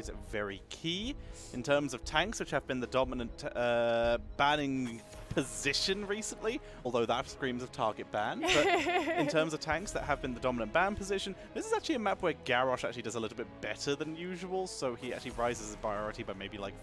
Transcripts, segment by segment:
always very key. In terms of tanks, which have been the dominant banning position recently, although that screams of target ban, but in terms of tanks that have been the dominant ban position, this is actually a map where Garrosh actually does a little bit better than usual, so he actually rises his priority by maybe like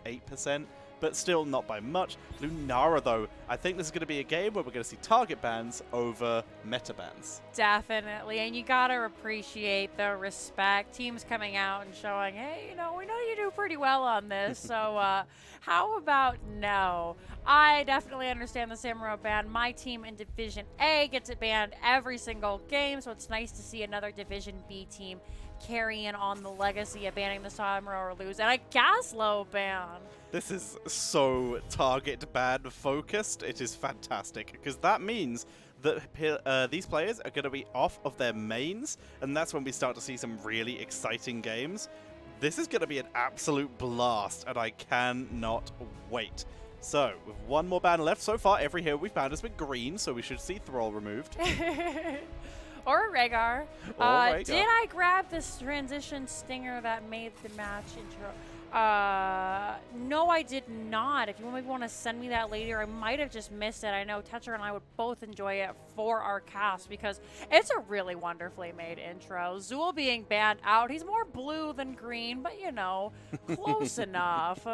8%, but still not by much. Lunara, though, I think this is going to be a game where we're going to see target bans over meta bans. Definitely, and you got to appreciate the respect. Teams coming out and showing, hey, you know, we know you do pretty well on this, so how about no? I definitely understand the Samuro ban. My team in Division A gets it banned every single game, so it's nice to see another Division B team carrying on the legacy of banning the Samuro or lose, and a Gaslow ban. This is so target ban focused. It is fantastic because that means that these players are going to be off of their mains, and that's when we start to see some really exciting games. This is going to be an absolute blast, and I cannot wait. So, with one more ban left, so far every hero we've banned has been green, so we should see Thrall removed. Or a Rhaegar. Rhaegar. Did I grab this transition stinger that made the match intro? No, I did not. If you maybe want to send me that later, I might have just missed it. I know Tetcher and I would both enjoy it for our cast because it's a really wonderfully made intro. Zool being banned out. He's more blue than green, but you know, close enough.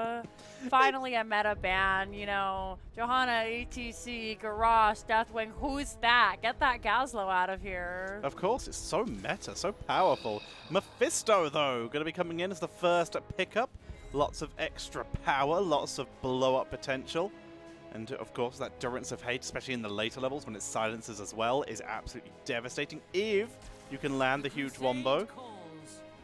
Finally a meta ban, you know. Johanna, ETC, Garrosh, Deathwing, who's that? Get that Gaslow out of here. Of course, it's so meta, so powerful. Mephisto, though, going to be coming in as the first pickup. Lots of extra power, lots of blow-up potential. And, of course, that Durance of Hate, especially in the later levels when it silences as well, is absolutely devastating. If you can land the huge wombo.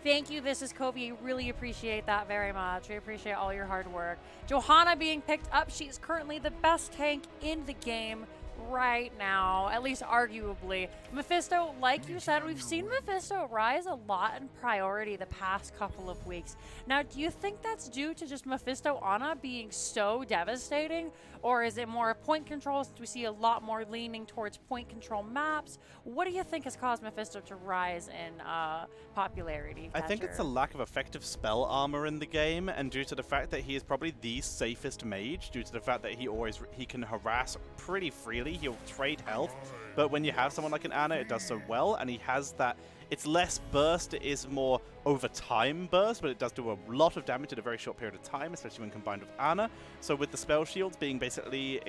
Thank you, this is Kobe. Really appreciate that very much. We appreciate all your hard work. Johanna being picked up. She's currently the best tank in the game right now, at least arguably. Mephisto, like you said, we've seen Mephisto rise a lot in priority the past couple of weeks. Now, do you think that's due to just Mephisto Ana being so devastating, or is it more point control since we see a lot more leaning towards point control maps? What do you think has caused Mephisto to rise in popularity? I think it's a lack of effective spell armor in the game, and due to the fact that he is probably the safest mage, due to the fact that he can harass pretty freely, he'll trade health, but when you have someone like an Ana, it does so well, and he has that. It's less burst, it is more over time burst, but it does do a lot of damage in a very short period of time, especially when combined with Ana. So with the spell shields being basically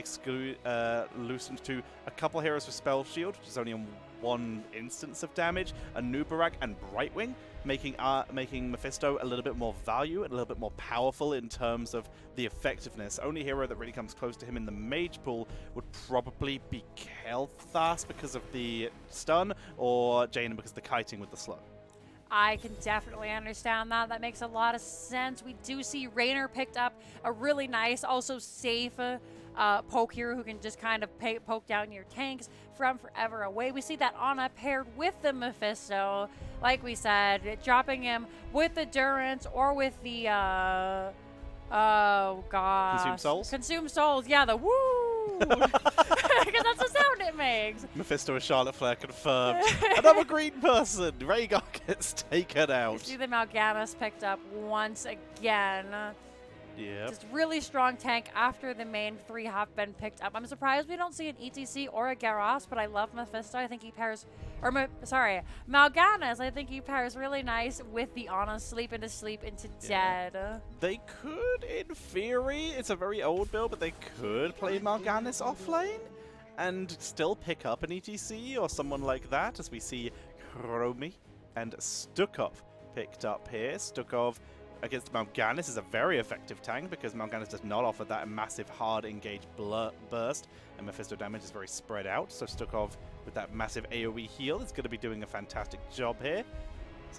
loosened to a couple heroes with spell shield, which is only on one instance of damage, a Nubarak and Brightwing, making Mephisto a little bit more value and a little bit more powerful in terms of the effectiveness. Only hero that really comes close to him in the mage pool would probably be Kel'Thas because of the stun, or Jaina because of the kiting with the slow. I can definitely understand that. That makes a lot of sense. We do see Raynor picked up a really nice, also safe poke hero who can just kind of poke down your tanks from forever away. We see that Ana paired with the Mephisto, like we said, dropping him with the Durance or with the oh gosh, Consume Souls? Consume Souls, yeah, the woo! Because that's the sound it makes. Mephisto and Charlotte Flair confirmed. Another green person! Rhaegar gets taken out. You see the Mal'Ganis picked up once again. Yeah. Just really strong tank after the main three have been picked up. I'm surprised we don't see an ETC or a Garrosh, but I love Mephisto. I think he pairs, Mal'Ganis. I think he pairs really nice with the Ana sleep into dead. They could, in theory, it's a very old build, but they could play Mal'Ganis offlane and still pick up an ETC or someone like that, as we see Chromie and sToaK picked up here. sToaK against Mal'Ganis is a very effective tank because Mal'Ganis does not offer that massive hard engage burst, and Mephisto damage is very spread out. So sToaK with that massive AoE heal is going to be doing a fantastic job here.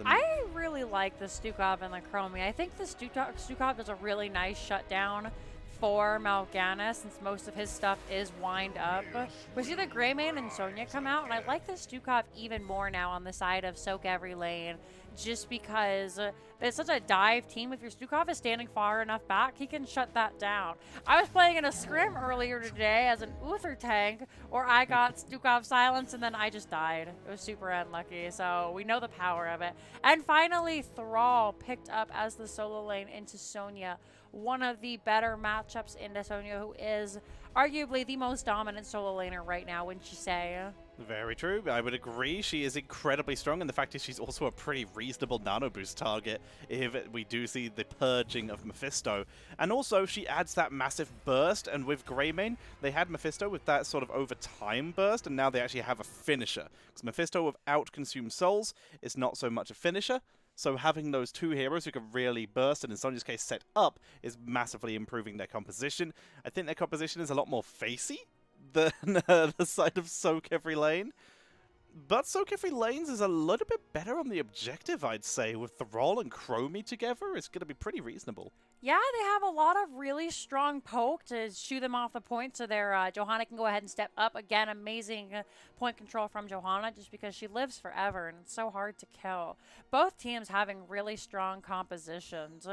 I really like the sToaK and the Chromie. I think the sToaK does a really nice shutdown for Mal'Ganis since most of his stuff is wind up. We see the Greymane and Sonya come out, and I like the sToaK even more now on the side of sOaK every lane. just because it's such a dive team. If your sOaK is standing far enough back, he can shut that down. I was playing in a scrim earlier today as an Uther tank, where I got sOaK silence and then I just died. It was super unlucky, so we know the power of it. And finally, Thrall picked up as the solo lane into Sonya. One of the better matchups into Sonya, who is arguably the most dominant solo laner right now, wouldn't you say? Very true. I would agree. She is incredibly strong, and the fact is she's also a pretty reasonable nano boost target if we do see the purging of Mephisto. And also, she adds that massive burst, and with Greymane, they had Mephisto with that sort of over time burst, and now they actually have a finisher. Because Mephisto without Consumed Souls is not so much a finisher, so having those two heroes who can really burst, and in Sonya's case set up, is massively improving their composition. I think their composition is a lot more facey than the side of sOaK every lane. But sOaK every lanes is a little bit better on the objective, I'd say. With Thrall and Chromie together, it's going to be pretty reasonable. Yeah, they have a lot of really strong poke to shoo them off the point, so their Johanna can go ahead and step up. Again, amazing point control from Johanna, just because she lives forever, and it's so hard to kill. Both teams having really strong compositions.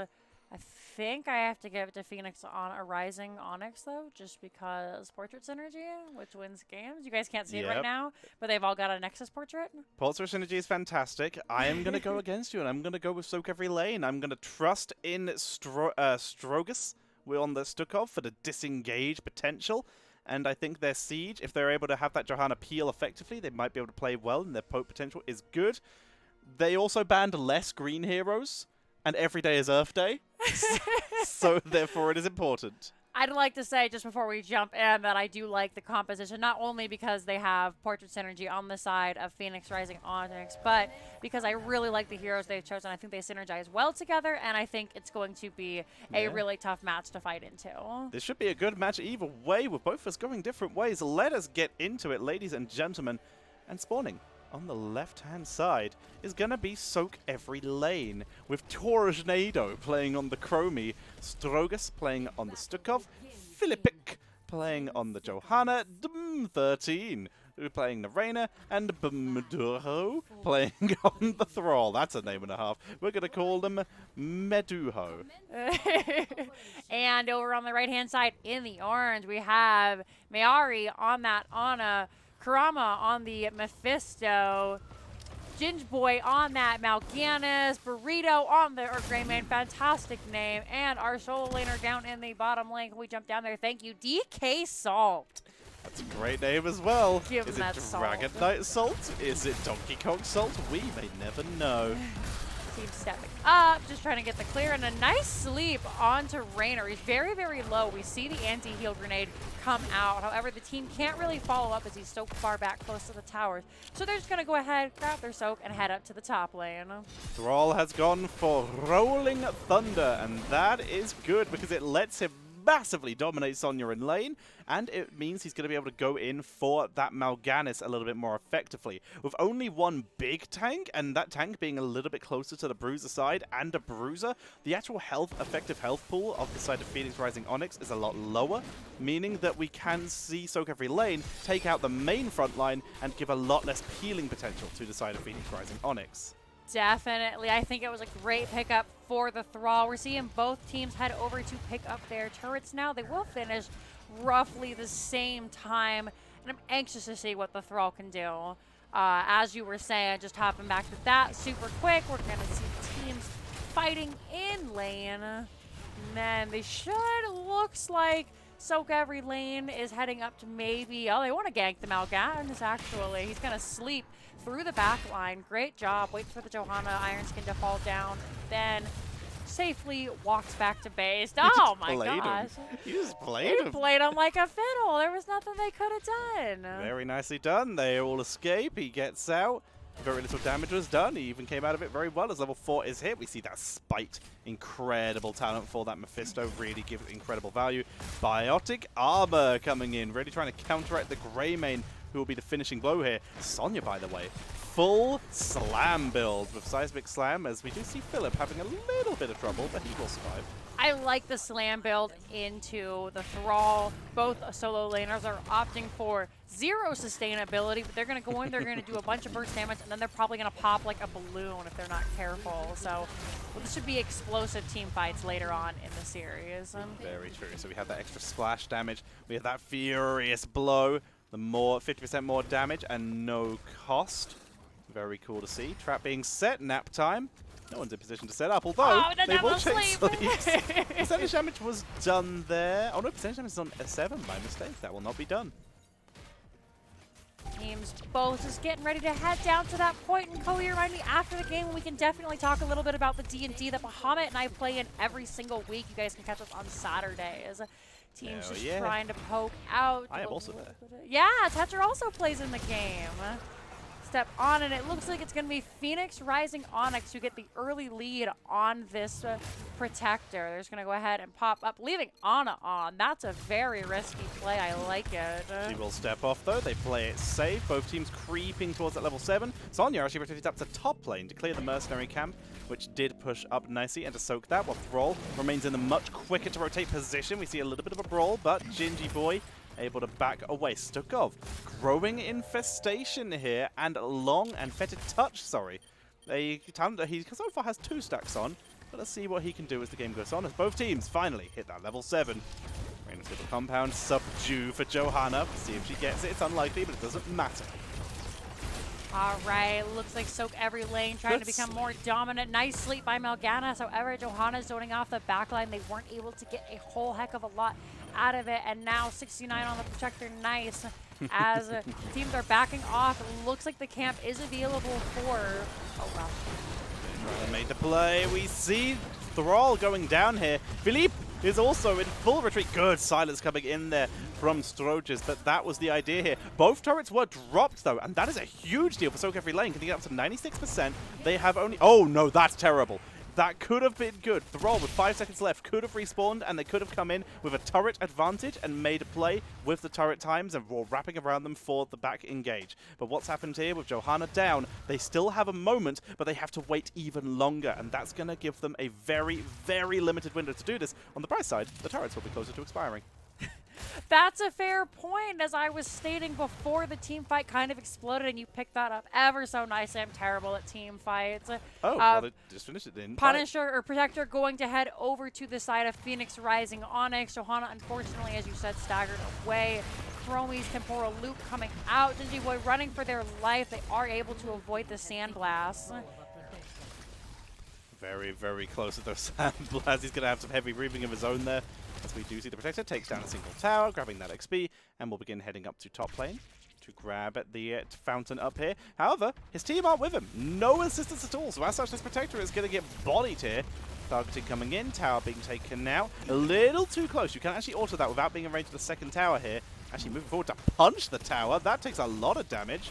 I think I have to give it to Phoenix on a Rising Onyx, though, just because Portrait Synergy, which wins games. You guys can't see it right now, but they've all got a Nexus portrait. Portrait Synergy is fantastic. I am going to go against you, and I'm going to go with sOaK every lane. I'm going to trust in Strogus on the sTookov for the disengage potential. And I think their Siege, if they're able to have that Johanna peel effectively, they might be able to play well, and their poke potential is good. They also banned less green heroes, and every day is Earth Day. So therefore it is important. I'd like to say, just before we jump in, that I do like the composition, not only because they have Portrait Synergy on the side of Phoenix Rising Onyx, but because I really like the heroes they've chosen. I think they synergize well together, and I think it's going to be a really tough match to fight into. This should be a good match either way, with both of us going different ways. Let us get into it, ladies and gentlemen. And spawning on the left-hand side is going to be sOaK every lane, with Tornado playing on the Chromie, Strogus playing on the sTookov, Philippic playing on the Johanna, Dm13 playing the Reyna, and Bmduro playing on the Thrall. That's a name and a half. We're going to call them Meduho. And over on the right-hand side in the orange, we have Mayari on that Ana, Kurama on the Mephisto, Ginge Boy on that Mal'Ganis, Burrito on the Greymane, fantastic name, and our solo laner down in the bottom lane. Can we jump down there? Thank you, DK Salt. That's a great name as well. Give Is him it that Dragon salt. Knight Salt? Is it Donkey Kong Salt? We may never know. Team stepping up, just trying to get the clear, and a nice sleep onto Raynor. He's very, very low. We see the anti-heal grenade come out. However, the team can't really follow up as he's so far back close to the towers. So they're just going to go ahead, grab their sOaK, and head up to the top lane. Thrall has gone for Rolling Thunder, and that is good because it lets him massively dominate Sonya in lane, and it means he's going to be able to go in for that Mal'Ganis a little bit more effectively. With only one big tank, and that tank being a little bit closer to the Bruiser side and a Bruiser, the actual effective health pool of the side of Phoenix Rising Onyx is a lot lower, meaning that we can see sOaK every lane take out the main front line and give a lot less healing potential to the side of Phoenix Rising Onyx. Definitely. I think it was a great pickup for the Thrall. We're seeing both teams head over to pick up their turrets now. They will finish roughly the same time, and I'm anxious to see what the Thrall can do. As you were saying, just hopping back to that super quick, we're going to see teams fighting in lane. And then they should, looks like sOaK every lane is heading up to maybe, oh, they want to gank the Mal'Ganis actually. He's going to sleep through the back line. Great job. Waits for the Johanna Iron Skin to fall down. Then safely walks back to base. Oh my gosh. You just played him. He played him like a fiddle. There was nothing they could have done. Very nicely done. They all escape. He gets out. Very little damage was done. He even came out of it very well as level 4 is hit. We see that spiked. Incredible talent for that Mephisto. Really gives incredible value. Biotic armor coming in. Really trying to counteract the Greymane, who will be the finishing blow here. Sonya, by the way, full slam build with Seismic Slam, as we do see Philip having a little bit of trouble, but he will survive. I like the slam build into the Thrall. Both solo laners are opting for 0 sustainability, but they're going to go in, they're going to do a bunch of burst damage, and then they're probably going to pop like a balloon if they're not careful. So well, this should be explosive team fights later on in the series. Very true. So we have that extra splash damage. We have that furious blow. The more 50% more damage and no cost. Very cool to see. Trap being set. Nap time. No one's in position to set up, although they will check sleeps. Percentage damage was done there. Oh no, percentage damage is on a 7 by mistake. That will not be done. Teams both just getting ready to head down to that point. And Kobe, remind me after the game, we can definitely talk a little bit about the D&D that Bahamut and I play in every single week. You guys can catch us on Saturdays. Teams just trying to poke out. I am also there. Yeah, Tetra also plays in the game. Step on, and it looks like it's going to be Phoenix rising Onyx who get the early lead on this protector. They're just going to go ahead and pop up, leaving Ana on. That's a very risky play. I like it. She will step off, though. They play it safe. Both teams creeping towards that level 7. Sonya actually rotated up to top lane to clear the mercenary camp, which did push up nicely and to soak that, while Thrall remains in the much quicker to rotate position. We see a little bit of a brawl, but Gingy Boy able to back away. sOaK, growing infestation here, and long and fetid touch, sorry. He so far has 2 stacks on, but let's see what he can do as the game goes on, as both teams finally hit that level 7. Rain's little compound subdue for Johanna. See if she gets it. It's unlikely, but it doesn't matter. All right, looks like sOaK every lane, trying to become more dominant. Nice sleep by Mal'Ganis. However, Johanna's zoning off the backline. They weren't able to get a whole heck of a lot out of it. And now 69 on the protector, nice. As teams are backing off, looks like the camp is available for, oh wow. Made the play. We see Thrall going down here. Philippe is also in full retreat. Good silence coming in there from Stroges, but that was the idea here. Both turrets were dropped, though, and that is a huge deal for sOaK every lane. Can they get up to 96%? They have only... Oh, no, that's terrible. That could have been good. Thrall, with 5 seconds left, could have respawned, and they could have come in with a turret advantage and made a play with the turret times and were wrapping around them for the back engage. But what's happened here with Johanna down, they still have a moment, but they have to wait even longer, and that's going to give them a very, very limited window to do this. On the bright side, the turrets will be closer to expiring. That's a fair point. As I was stating before, the team fight kind of exploded, and you picked that up ever so nicely. I'm terrible at team fights. Oh, well, they just finished it then. Punisher or Protector going to head over to the side of Phoenix rising Onyx. Johanna, unfortunately, as you said, staggered away. Chromie's Temporal Loop coming out. Gingy Boy running for their life. They are able to avoid the Sandblast. Very, very close to those Sandblasts. He's going to have some heavy breathing of his own there. As we do see the Protector takes down a single tower, grabbing that XP, and will begin heading up to top lane to grab at the fountain up here. However, his team aren't with him. No assistance at all, so as such, this Protector is going to get bodied here. Targeting coming in, tower being taken now. A little too close. You can actually auto that without being in range of the second tower here. Actually moving forward to punch the tower. That takes a lot of damage.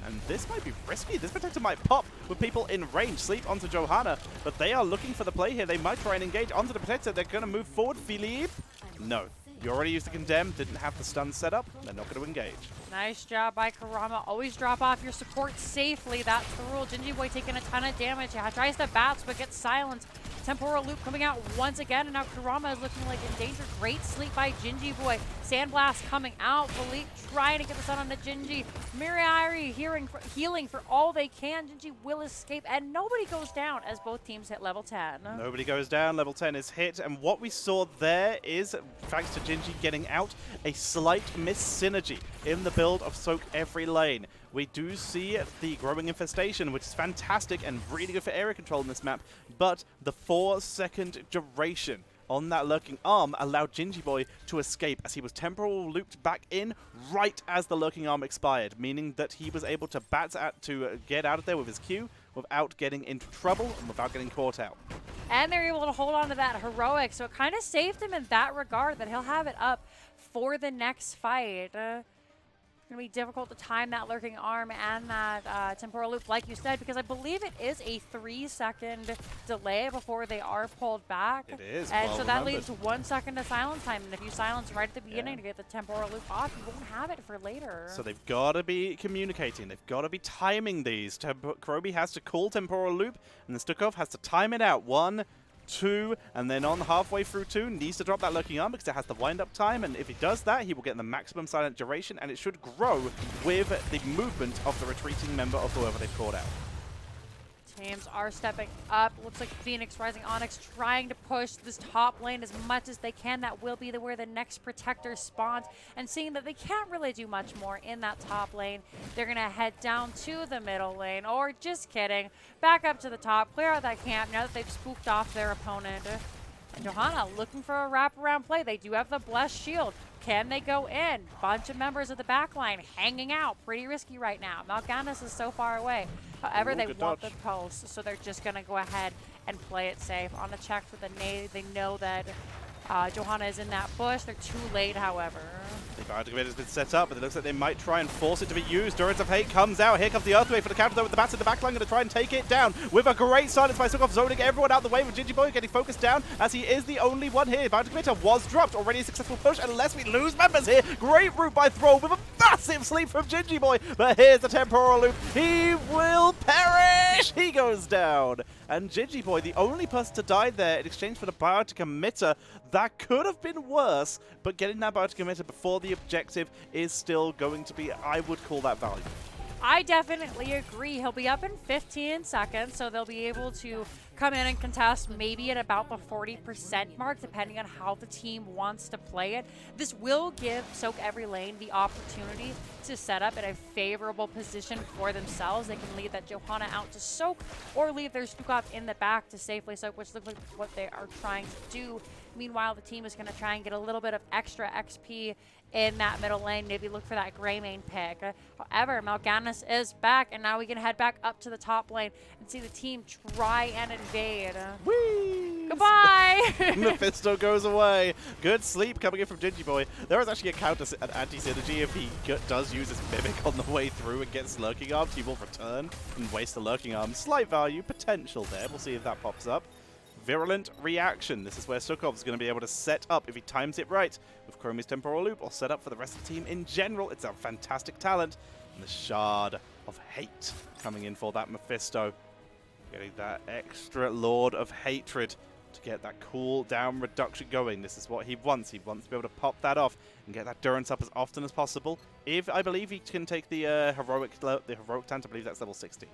And this might be risky. This Protector might pop with people in range. Sleep onto Johanna, but they are looking for the play here. They might try and engage onto the Protector. They're going to move forward. Philippe? No. You already used the Condemn, didn't have the stun set up. They're not going to engage. Nice job by Karama. Always drop off your support safely. That's the rule. Gingy Boy taking a ton of damage. Tries to bats, but gets silenced. Temporal Loop coming out once again, and now Karama is looking like in danger. Great sleep by Gingy Boy. Sandblast coming out. Philippe trying to get the stun on the Gingy. Miriari healing for all they can. Gingy will escape, and nobody goes down as both teams hit level 10. Nobody goes down. Level 10 is hit, and what we saw there is, thanks to Gingy getting out, a slight miss-synergy in the build of sOaK every lane. We do see the growing infestation, which is fantastic and really good for area control in this map, but the 4-second duration on that lurking arm allowed Gingy Boy to escape as he was temporal looped back in right as the lurking arm expired, meaning that he was able to get out of there with his Q without getting into trouble and without getting caught out. And they're able to hold on to that heroic, so it kind of saved him in that regard that he'll have it up for the next fight. It's going to be difficult to time that lurking arm and that temporal loop, like you said, because I believe it is a 3-second delay before they are pulled back. It is. And well so that remembered. leaves 1 second to silence time. And if you silence right at the beginning to get the temporal loop off, you won't have it for later. So they've got to be communicating. They've got to be timing these. Krobi has to call temporal loop, and then sOaK has to time it out. 1, 2, and then on halfway through 2, needs to drop that lurking arm because it has the wind-up time, and if he does that, he will get the maximum silent duration, and it should grow with the movement of the retreating member of whoever they've called out. Teams are stepping up. Looks like Phoenix Rising Onyx trying to push this top lane as much as they can. That will be where the next protector spawns. And seeing that they can't really do much more in that top lane, they're going to head down to the middle lane. Or just kidding, back up to the top, clear out that camp now that they've spooked off their opponent. And Johanna looking for a wraparound play. They do have the Blessed Shield. Can they go in? Bunch of members of the backline hanging out. Pretty risky right now. Mal'Ganis is so far away. However, they want the pulse, so they're just going to go ahead and play it safe. On the check for the nade, they know that Johanna is in that bush. They're too late, however. The Barricade has been set up, but it looks like they might try and force it to be used. Durance of Hate comes out. Here comes the Earthquake for the counter, though, with the bats in the backline. Going to try and take it down with a great silence by sOaK, zoning everyone out the way, with Gingy Boy getting focused down as he is the only one here. Barricade was dropped. Already a successful push, unless we lose members here. Great route by Thrall with a massive sleep from Gingy Boy. But here's the temporal loop. He will perish. He goes down. And Gingy Boy, the only person to die there in exchange for the biotic emitter. That could have been worse, but getting that biotic emitter before the objective is still going to be, I would call that valuable. I definitely agree. He'll be up in 15 seconds, so they'll be able to come in and contest maybe at about the 40% mark, depending on how the team wants to play it. This will give sOaK every lane the opportunity to set up in a favorable position for themselves. They can lead that Johanna out to sOaK or leave their sOaK in the back to safely sOaK, which looks like what they are trying to do. Meanwhile, the team is going to try and get a little bit of extra XP in that middle lane, maybe look for that gray main pick. However, Mal'Ganis is back, and now we can head back up to the top lane and see the team try and invade. Whee! Goodbye! Mephisto goes away. Good sleep coming in from Gingy Boy. There is actually a counter, an anti-synergy. If he does use his Mimic on the way through and gets Lurking Arms, he will return and waste the Lurking Arm. Slight value, potential there. We'll see if that pops up. Virulent Reaction. This is where sOaK is going to be able to set up, if he times it right, with Chromie's Temporal Loop, or set up for the rest of the team in general. It's a fantastic talent. And the Shard of Hate coming in for that Mephisto. Getting that extra Lord of Hatred to get that cooldown reduction going. This is what he wants. He wants to be able to pop that off and get that Durance up as often as possible. If I believe he can take the heroic talent, I believe that's level 16.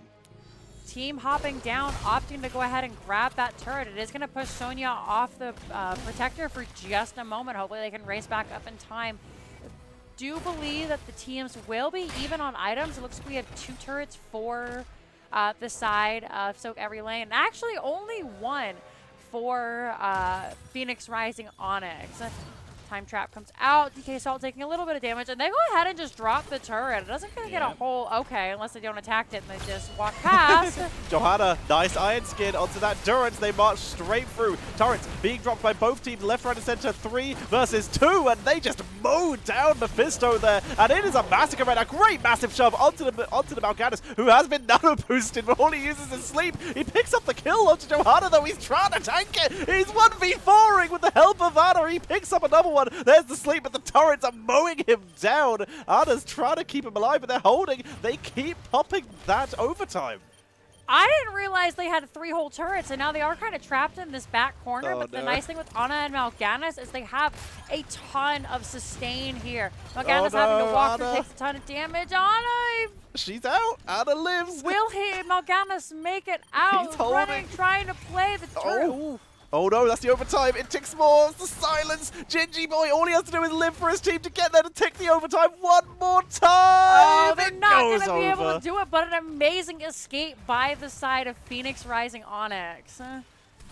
Team hopping down, opting to go ahead and grab that turret. It is going to push Sonya off the protector for just a moment. Hopefully they can race back up in time. Do believe that the teams will be even on items. It looks like we have 2 turrets for the side of sOaK every lane. And actually only 1 for Phoenix Rising Onyx. Time Trap comes out. DK Salt taking a little bit of damage, and they go ahead and just drop the turret. It doesn't gonna get a whole okay unless they don't attack it and they just walk past. Johanna, nice Iron Skin onto that Durance. They march straight through. Turrets being dropped by both teams, left, right, and center. 3 versus 2, and they just mow down Mephisto there. And it is a massacre right now. Great massive shove onto the Mal'Ganis, who has been nano boosted, but all he uses is sleep. He picks up the kill onto Johanna, though. He's trying to tank it. He's 1v4ing with the help of Anna. He picks up another one. There's the sleep, but the turrets are mowing him down. Anna's trying to keep him alive, but they're holding. They keep popping that overtime. I didn't realize they had 3 whole turrets, and now they are kind of trapped in this back corner. But the nice thing with Anna and Mal'Ganis is they have a ton of sustain here. Mal'Ganis having to walk through, takes a ton of damage. Anna! She's out. Anna lives. Will Mal'Ganis make it out? He's holding. Running, trying to play the turret. Oh no, that's the overtime. It ticks more. It's the silence. Gingy Boy, all he has to do is live for his team to get there to tick the overtime one more time. Oh, they're not going to be able to do it, but an amazing escape by the side of Phoenix Rising Onyx.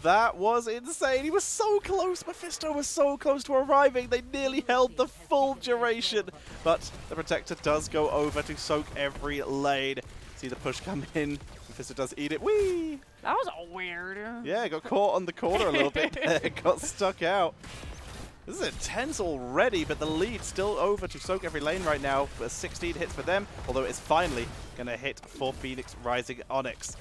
That was insane. He was so close. Mephisto was so close to arriving. They nearly held the full duration. But the Protector does go over to sOaK every lane. See the push come in. Mephisto does eat it. Whee! That was weird. Yeah, got caught on the corner a little bit there. Got stuck out. This is intense already, but the lead still over to sOaK every lane right now. 16 hits for them, although it's finally going to hit for Phoenix Rising Onyx.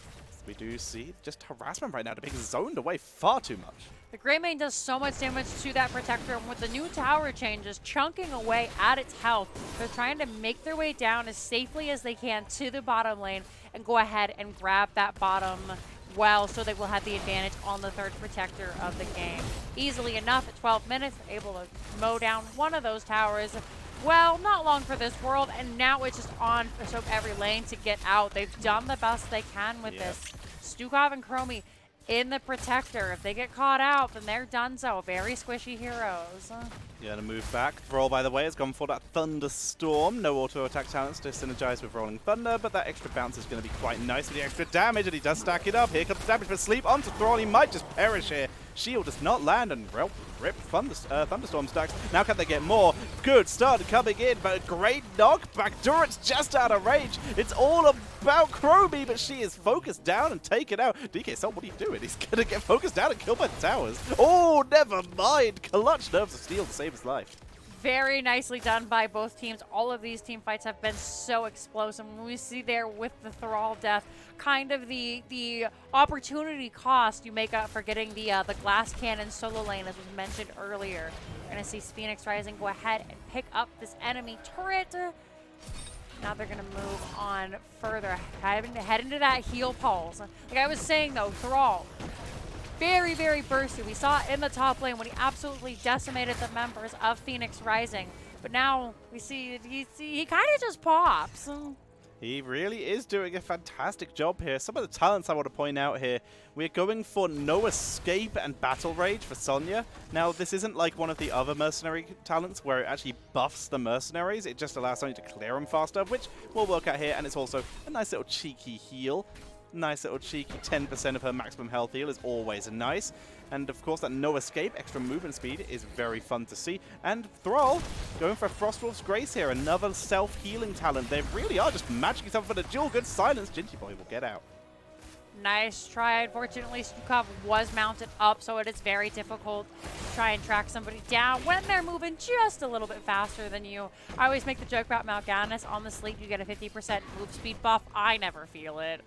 We do see just harassment right now. They're being zoned away far too much. The Grey Mane does so much damage to that Protector, and with the new tower changes, chunking away at its health, they're trying to make their way down as safely as they can to the bottom lane and go ahead and grab that bottom well, so they will have the advantage on the third protector of the game. Easily enough, at 12 minutes, they're able to mow down one of those towers. Well, not long for this world, and now it's just on sOaK every lane to get out. They've done the best they can with this. sTookov and Chromie in the protector. If they get caught out, then they're done so. Very squishy heroes. Gonna move back. Thrall, by the way, has gone for that Thunderstorm. No auto attack talents to synergize with Rolling Thunder, but that extra bounce is going to be quite nice with the extra damage, and he does stack it up. Here comes the damage for Sleep onto Thrall. He might just perish here. Shield does not land, and rip Thunderstorm stacks. Now can they get more? Good start coming in, but a great knockback. Durant's just out of range. It's all about Chromie, but she is focused down and taken out. DK Salt, what are you doing? He's going to get focused down and killed by the towers. Oh, never mind. Clutch Nerves of Steel to save his life. Very nicely done by both teams. All of these team fights have been so explosive. When we see there with the Thrall death, kind of the opportunity cost you make up for getting the glass cannon solo lane, as was mentioned earlier. We're going to see Phoenix Rising go ahead and pick up this enemy turret. Now they're going to move on further, head into that heal pulse. Like I was saying though, Thrall, very, very bursty. We saw it in the top lane when he absolutely decimated the members of Phoenix Rising. But now we see he kind of just pops. He really is doing a fantastic job here. Some of the talents I want to point out here. We're going for No Escape and Battle Rage for Sonya. Now, this isn't like one of the other mercenary talents where it actually buffs the mercenaries. It just allows Sonya to clear them faster, which will work out here. And it's also a nice little cheeky heal. Nice little cheeky 10% of her maximum health heal is always nice. And of course that No Escape, extra movement speed is very fun to see. And Thrall going for Frostwolf's Grace here, another self-healing talent. They really are just matching something for the dual. Good silence. Gingy Boy will get out. Nice try. Unfortunately, sTookov was mounted up, so it is very difficult to try and track somebody down when they're moving just a little bit faster than you. I always make the joke about Mal'Ganis. On the Sleep, you get a 50% move speed buff. I never feel it.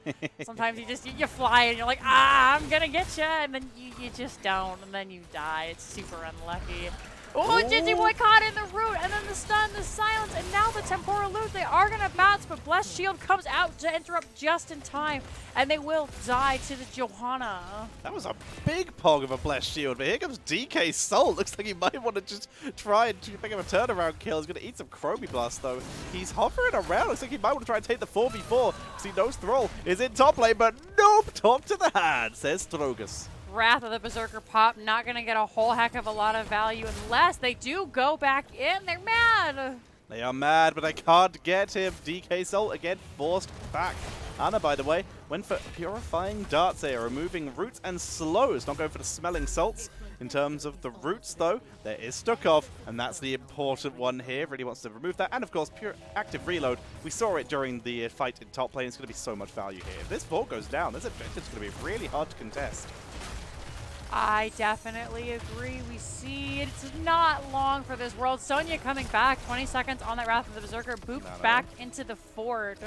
Sometimes you fly and you're like, I'm going to get you, and then you just don't, and then you die. It's super unlucky. Oh, Gingy Boy caught in the root, and then the stun, the silence, and now the temporal loot. They are going to bounce, but Blessed Shield comes out to interrupt just in time, and they will die to the Johanna. That was a big pog of a Blessed Shield, but here comes DK Salt. Looks like he might want to just try and pick up a turnaround kill. He's going to eat some Chromie Blast, though. He's hovering around. Looks like he might want to try and take the 4v4, because he knows Thrall is in top lane, but nope, top to the hand, says Strogus. Wrath of the Berserker pop, not going to get a whole heck of a lot of value unless they do go back in. They're mad. They are mad, but they can't get him. DK Salt again forced back. Ana, by the way, went for Purifying Darts here, removing roots and slows. Not going for the Smelling Salts. In terms of the roots, though, there is sTookov, and that's the important one here. Really wants to remove that. And, of course, pure active reload. We saw it during the fight in top lane. It's going to be so much value here. If this vault goes down, this objective's going to be really hard to contest. I definitely agree. We see it's not long for this world. Sonya coming back, 20 seconds on that Wrath of the Berserker, booped back into the fort.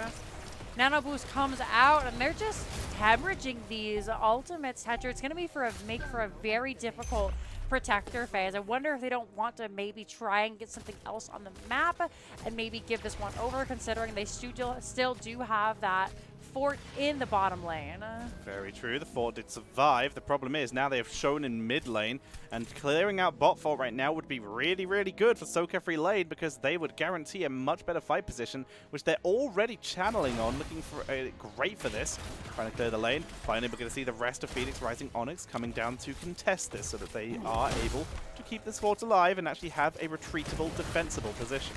Nano Boost comes out, and they're just hemorrhaging these ultimates. Hedger, it's going to be make for a very difficult protector phase. I wonder if they don't want to maybe try and get something else on the map and maybe give this one over, considering they still do have that fort in the bottom lane. Very true. The fort did survive. The problem is now they have shown in mid lane, and clearing out bot fort right now would be really, really good for sOaK every lane, because they would guarantee a much better fight position, which they're already channeling on, looking for great for this. Trying to clear the lane. Finally, we're going to see the rest of Phoenix Rising Onyx coming down to contest this, so that they are able to keep this fort alive and actually have a retreatable, defensible position.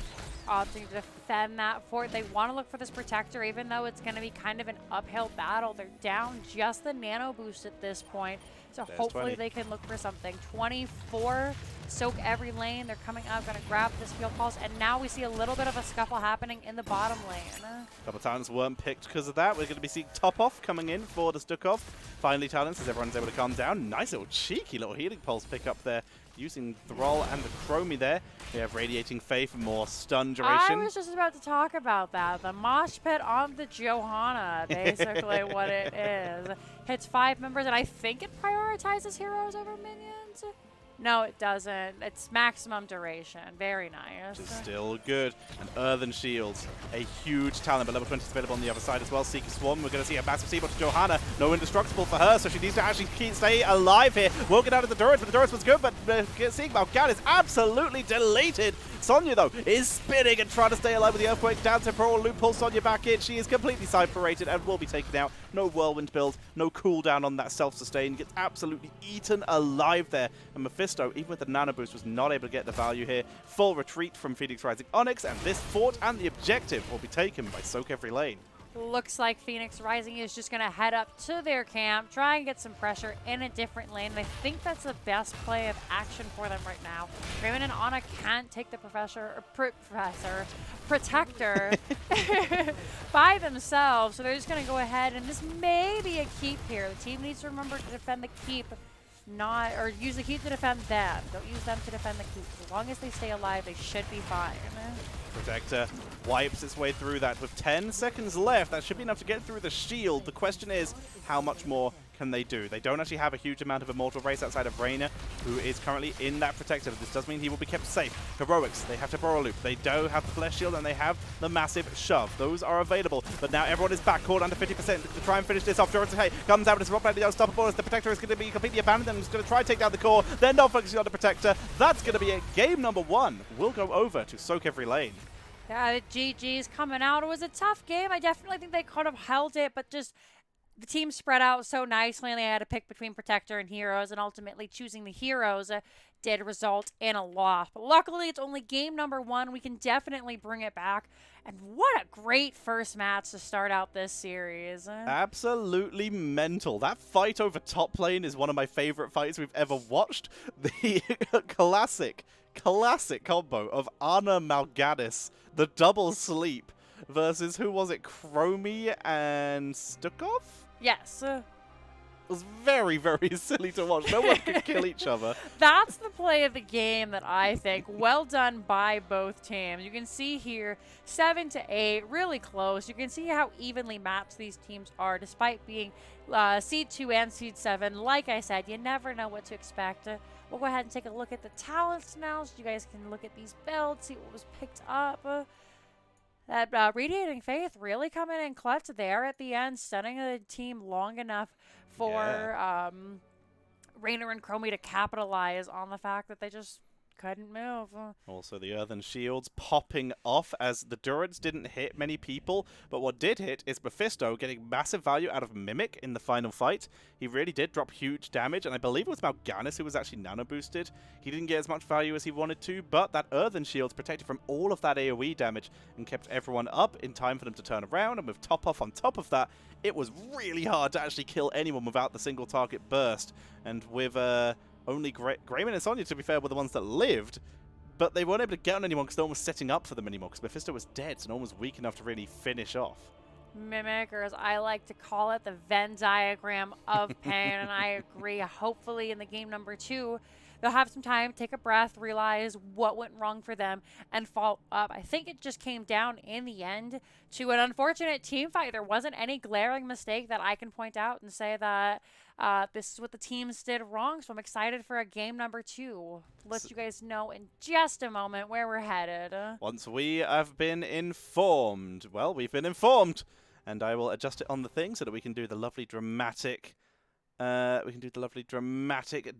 Opting to defend that fort. They want to look for this protector, even though it's going to be kind of an uphill battle. They're down just the nano boost at this point, so There's hopefully 20. they can look for something. 24, sOaK every lane. They're coming up, going to grab this field pulse, and now we see a little bit of a scuffle happening in the bottom lane. A couple talents weren't picked because of that. We're going to be seeing top off coming in for the sTookov. Finally, talents as everyone's able to calm down. Nice little cheeky little healing pulse pick up there, using Thrall and the Chromie there. We have Radiating Faith for more stun duration. I was just about to talk about that. The mosh pit on the Johanna, basically what it is. Hits 5 members, and I think it prioritizes heroes over minions. No, it doesn't. It's maximum duration. Very nice. Which is still good. And Earthen Shields, a huge talent, but level 20 is available on the other side as well. Seeker Swarm, we're going to see a massive C-bot to Johanna. No indestructible for her, so she needs to actually stay alive here. Will get out of the turret, but the turret was good, but seeing Malgan is absolutely deleted. Sonya, though, is spinning and trying to stay alive with the Earthquake down. Temporal Loop pulls Sonya back in. She is completely side-parated and will be taken out. No Whirlwind build, no cooldown on that self-sustain. Gets absolutely eaten alive there. And Mephisto, even with the Nano Boost, was not able to get the value here. Full retreat from Phoenix Rising Onyx, and this fort and the objective will be taken by sOaK Lane. Looks like Phoenix Rising is just going to head up to their camp, try and get some pressure in a different lane. And I think that's the best play of action for them right now. Raymond and Anna can't take the Protector by themselves, so they're just going to go ahead, and this may be a keep here. The team needs to remember to defend the keep, or use the keep to defend them. Don't use them to defend the keep. As long as they stay alive, they should be fine. Protector wipes its way through that with 10 seconds left. That should be enough to get through the shield. The question is, how much more can they do? They don't actually have a huge amount of Immortal Race outside of Reyna, who is currently in that Protector. This does mean he will be kept safe. Heroics, they have Temporal Loop. They do have the Flesh Shield, and they have the massive Shove. Those are available, but now everyone is back, caught under 50% to try and finish this off. Jordan Hey comes out with his rock unstoppable as the Protector is going to be completely abandoned and is going to try and take down the core. They're not focusing on the Protector. That's going to be it. Game number 1 will go over to sOaK Lane. Yeah, the GG's coming out. It was a tough game. I definitely think they could have held it, but just the team spread out so nicely, and they had to pick between Protector and Heroes, and ultimately choosing the Heroes did result in a loss. But luckily, it's only game number 1. We can definitely bring it back. And what a great first match to start out this series. Absolutely mental. That fight over top lane is one of my favorite fights we've ever watched. The classic combo of Ana Malganis, the double sleep, versus, who was it, Chromie and sToaK? Yes. It was very, very silly to watch. No one could kill each other. That's the play of the game that I think. Well done by both teams. You can see here 7-8, really close. You can see how evenly matched these teams are, despite being Seed 2 and Seed 7. Like I said, you never know what to expect. We'll go ahead and take a look at the talents now, so you guys can look at these builds, see what was picked up. That Radiating Faith really coming in clutch there at the end, stunning the team long enough for Reyna and Chromie to capitalize on the fact that they just couldn't move. Also, the Earthen Shields popping off as the Durance didn't hit many people, but what did hit is Mephisto getting massive value out of Mimic in the final fight. He really did drop huge damage, and I believe it was Malganis who was actually nano boosted. He didn't get as much value as he wanted to, but that Earthen Shields protected from all of that AoE damage and kept everyone up in time for them to turn around, and with top off on top of that, it was really hard to actually kill anyone without the single target burst. And with only Greymon and Sonya, to be fair, were the ones that lived, but they weren't able to get on anyone because no one was setting up for them anymore, because Mephisto was dead, so no one was weak enough to really finish off. Mimic, or as I like to call it, the Venn diagram of pain, and I agree. Hopefully in the game number 2, they'll have some time, take a breath, realize what went wrong for them, and follow up. I think it just came down in the end to an unfortunate team fight. There wasn't any glaring mistake that I can point out and say that this is what the teams did wrong. So I'm excited for a game number 2. Let you guys know in just a moment where we're headed. Once we have been informed, well, we've been informed, and I will adjust it on the thing so that we can do the lovely dramatic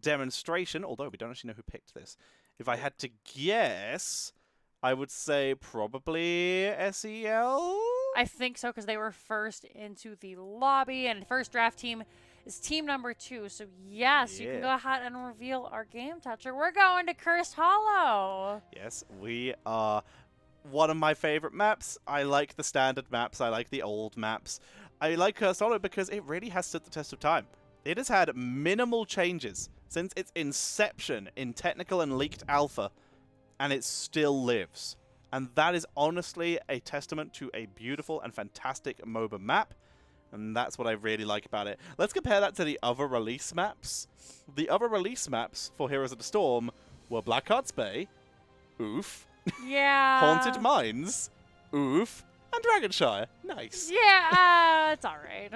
demonstration, although we don't actually know who picked this. If I had to guess, I would say probably SEL? I think so, because they were first into the lobby, and first draft team is team number 2. So yes, you can go ahead and reveal our game toucher. We're going to Cursed Hollow. Yes, we are. One of my favorite maps. I like the standard maps. I like the old maps. I like Cursed Hollow because it really has stood the test of time. It has had minimal changes since its inception in technical and leaked alpha, and it still lives. And that is honestly a testament to a beautiful and fantastic MOBA map, and that's what I really like about it. Let's compare that to the other release maps. The other release maps for Heroes of the Storm were Blackheart's Bay, oof, yeah, Haunted Mines, oof, and Dragonshire. Nice. Yeah, it's all right.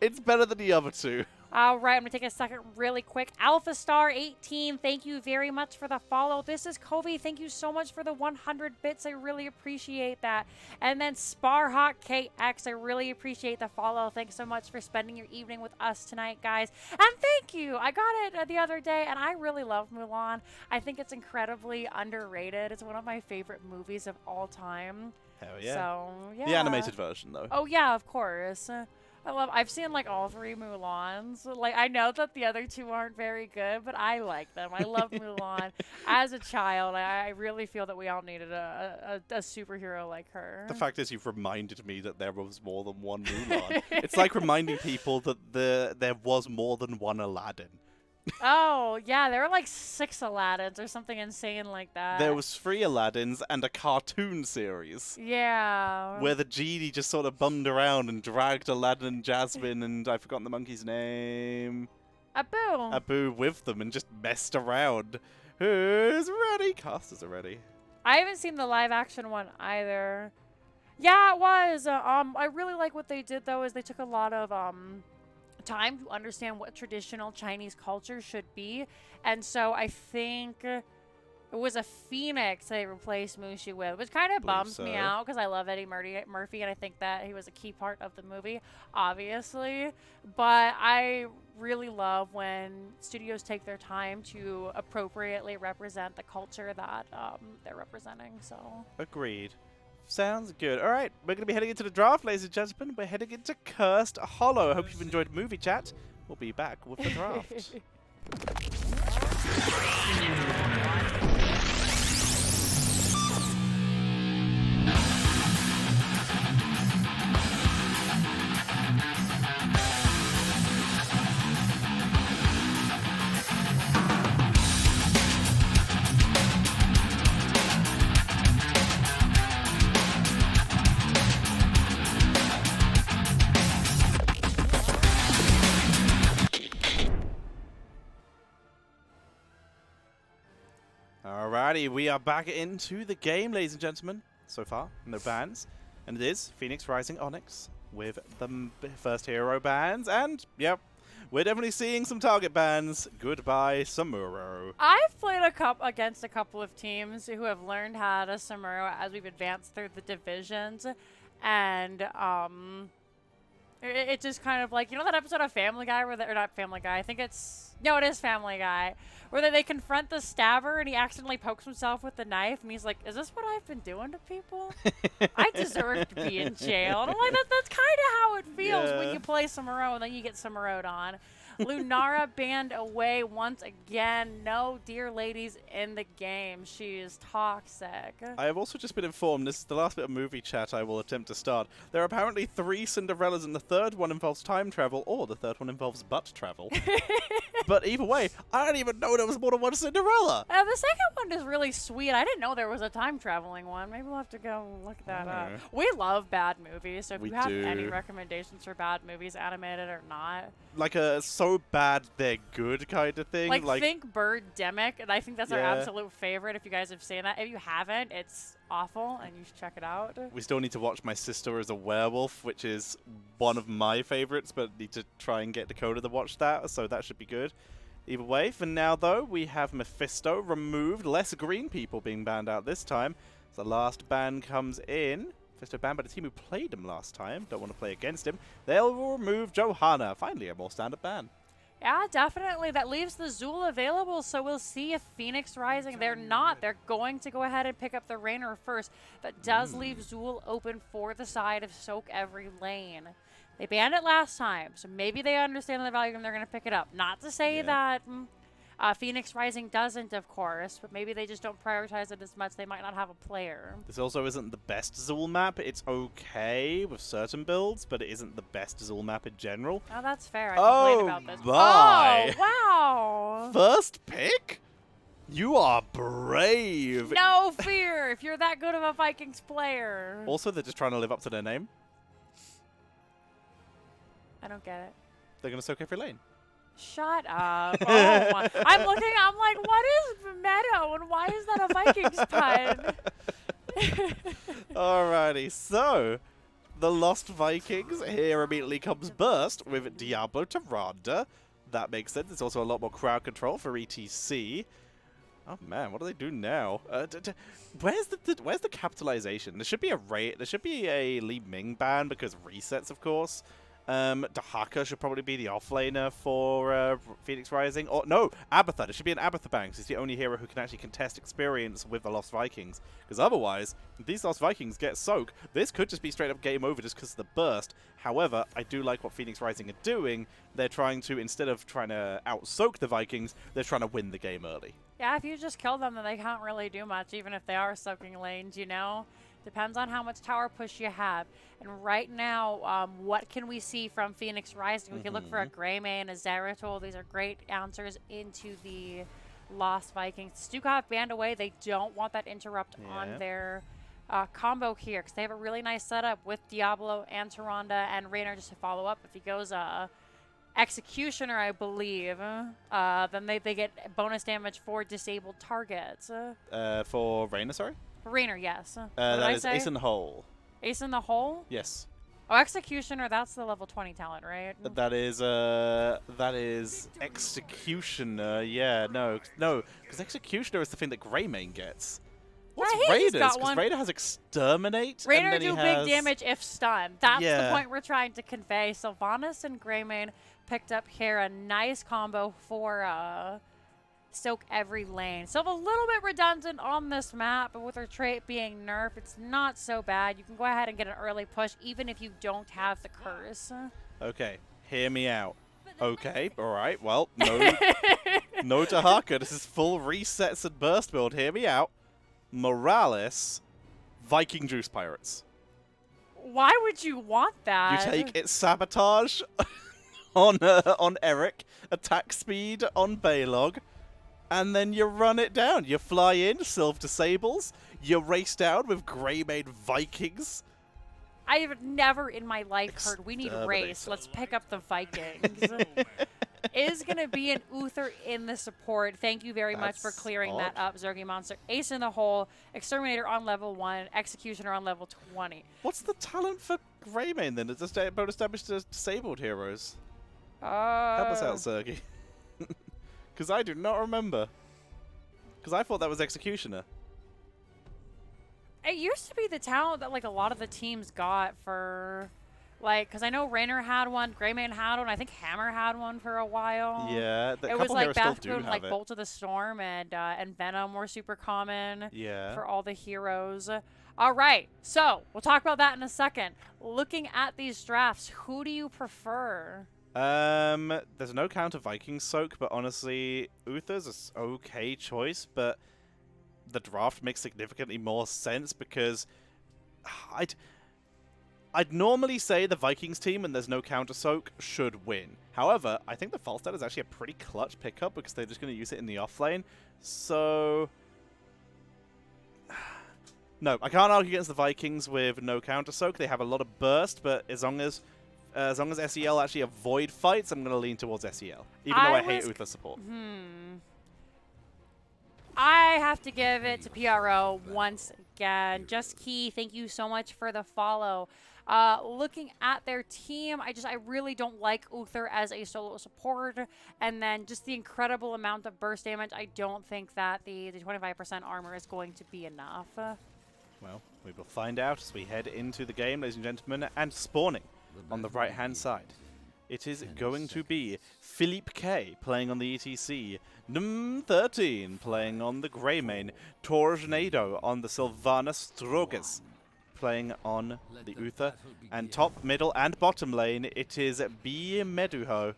It's better than the other two. All right, I'm going to take a second really quick. Alpha Star 18, thank you very much for the follow. This is Kobe. Thank you so much for the 100 bits. I really appreciate that. And then Sparhawk KX, I really appreciate the follow. Thanks so much for spending your evening with us tonight, guys. And thank you. I got it the other day, and I really love Mulan. I think it's incredibly underrated. It's one of my favorite movies of all time. Hell yeah. So, yeah. The animated version, though. Oh, yeah, of course. I've seen like all 3 Mulans. Like I know that the other 2 aren't very good, but I like them. I love Mulan. As a child, I really feel that we all needed a superhero like her. The fact is, you've reminded me that there was more than one Mulan. It's like reminding people that there was more than one Aladdin. Oh, yeah, there were like 6 Aladdins or something insane like that. There was 3 Aladdins and a cartoon series. Yeah. Where the genie just sort of bummed around and dragged Aladdin and Jasmine and I've forgotten the monkey's name. Abu. Abu with them and just messed around. Who's ready? Casters are ready. I haven't seen the live action one either. Yeah, it was. I really like what they did though, is they took a lot of time to understand what traditional Chinese culture should be, and so I think it was a phoenix they replaced Mushu with, which kind of bums me out because I love Eddie Murphy and I think that he was a key part of the movie, obviously. But I really love when studios take their time to appropriately represent the culture that they're representing. So agreed. Sounds good. All right, we're going to be heading into the draft, ladies and gentlemen. We're heading into Cursed Hollow. I hope you've enjoyed movie chat. We'll be back with the draft. Alrighty, we are back into the game, ladies and gentlemen. So far, no bans. And it is Phoenix Rising Onyx with the first hero bans. And, yep, we're definitely seeing some target bans. Goodbye, Samuro. I've played against a couple of teams who have learned how to Samuro as we've advanced through the divisions. And, it just kind of like, you know that episode of Family Guy or not Family Guy, I think it's, no, it is Family Guy, where they confront the stabber and he accidentally pokes himself with the knife and he's like, is this what I've been doing to people? I deserve to be in jail. And I'm like, that's kind of how it feels when you play Samuro and then you get Samuro'd on. Lunara banned away once again. No dear ladies in the game. She is toxic. I have also just been informed, this is the last bit of movie chat I will attempt to start. There are apparently 3 Cinderellas and the third one involves time travel or the third one involves butt travel. But either way, I don't even know there was more than one Cinderella. The second one is really sweet. I didn't know there was a time traveling one. Maybe we'll have to go look that up. We love bad movies, so if you have any recommendations for bad movies, animated or not. Like a so bad they're good kind of thing. Like think Birdemic, and I think that's our absolute favorite. If you guys have seen that, if you haven't, it's awful, and you should check it out. We still need to watch My Sister as a Werewolf, which is one of my favorites, but need to try and get Dakota to watch that, so that should be good. Either way, for now though, we have Mephisto removed. Less green people being banned out this time. So the last ban comes in. Mephisto banned by the team who played him last time. Don't want to play against him. They'll remove Johanna. Finally, a more standard ban. Yeah, definitely. That leaves the Zul available, so we'll see if Phoenix Rising. They're not. They're going to go ahead and pick up the Rainer first. That does leave Zul open for the side of sOaK every lane. They banned it last time, so maybe they understand the value and they're going to pick it up. Not to say that Phoenix Rising doesn't, of course, but maybe they just don't prioritize it as much. They might not have a player. This also isn't the best Zul map. It's okay with certain builds, but it isn't the best Zul map in general. Oh, that's fair. I complained about this. My. Oh, wow. First pick? You are brave. No fear if you're that good of a Vikings player. Also, they're just trying to live up to their name. I don't get it. They're going to sOaK every lane. Shut up. Oh my. I'm looking, I'm like, what is Meadow and why is that a Vikings pun? Alrighty, so the Lost Vikings. Here immediately comes Burst with Diablo Tyrande. That makes sense. It's also a lot more crowd control for ETC. Oh man, what do they do now? Where's the capitalization? There should be a Li Ming ban because resets, of course. Dahaka should probably be the offlaner for Phoenix Rising. Or no, Abathur. There should be an Abathur ban because he's the only hero who can actually contest experience with the Lost Vikings. Because otherwise, if these Lost Vikings get sOaK, this could just be straight up game over just because of the burst. However, I do like what Phoenix Rising are doing. They're trying to, instead of trying to out sOaK the Vikings, they're trying to win the game early. Yeah, if you just kill them, then they can't really do much, even if they are soaking lanes, you know? Depends on how much tower push you have. And right now, what can we see from Phoenix Rising? We can look for a Greymane, a Zeratul. These are great answers into the Lost Vikings. Stukov banned away. They don't want that interrupt on their combo here because they have a really nice setup with Diablo and Tyrande and Raynor just to follow up. If he goes Executioner, I believe, then they get bonus damage for disabled targets. For Raynor, sorry? Raynor, yes. That is Ace in the Hole. Ace in the Hole? Yes. Oh, Executioner, that's the level 20 talent, right? That is Executioner. Yeah, no, because Executioner is the thing that Greymane gets. What's Raiders? Because Raider has Exterminate. Raider do big damage if stunned. That's the point we're trying to convey. Sylvanas and Greymane picked up here a nice combo for sOaK every lane. So a little bit redundant on this map, but with her trait being nerfed, it's not so bad. You can go ahead and get an early push even if you don't have the curse. Okay, hear me out. Okay, alright, well, no no Dahaka. This is full resets and burst build. Hear me out. Morales, Viking Juice Pirates. Why would you want that? You take its Sabotage on Eric, attack speed on Baylog, and then you run it down. You fly in, Sylve disables, you race down with Greymane Vikings. I have never in my life heard we need race. Let's pick up the Vikings. Is going to be an Uther in the support. Thank you very much for clearing that up, Zergy Monster. Ace in the Hole, Exterminator on level 1, Executioner on level 20. What's the talent for Greymane then? It's just bonus damage to disabled heroes. Help us out, Zergy. Because I do not remember. Because I thought that was Executioner. It used to be the talent that like a lot of the teams got for... Like, because I know Raynor had one, Greymane had one, I think Hammer had one for a while. Yeah, it was like Bathroom, like Bolt of the Storm and Venom were super common for all the heroes. All right, so we'll talk about that in a second. Looking at these drafts, who do you prefer? There's no counter Viking sOaK, but honestly, Uther's an okay choice, but the draft makes significantly more sense because I'd normally say the Vikings team, and there's no counter sOaK, should win. However, I think the Falstad is actually a pretty clutch pickup because they're just going to use it in the offlane. So... No, I can't argue against the Vikings with no counter sOaK. They have a lot of burst, but as long as SEL actually avoid fights, I'm going to lean towards SEL. Even though I hate Uther support. I have to give it to PRO once again. Just Key, thank you so much for the follow. Looking at their team, I really don't like Uther as a solo support. And then just the incredible amount of burst damage, I don't think that the 25% armor is going to be enough. Well, we will find out as we head into the game, ladies and gentlemen, and spawning on the right-hand side. It is going to be Philippe K playing on the ETC, Num13 playing on the Greymane, Tornado on the Sylvanas Strogas playing on the Uther, and top, middle, and bottom lane, it is B Meduho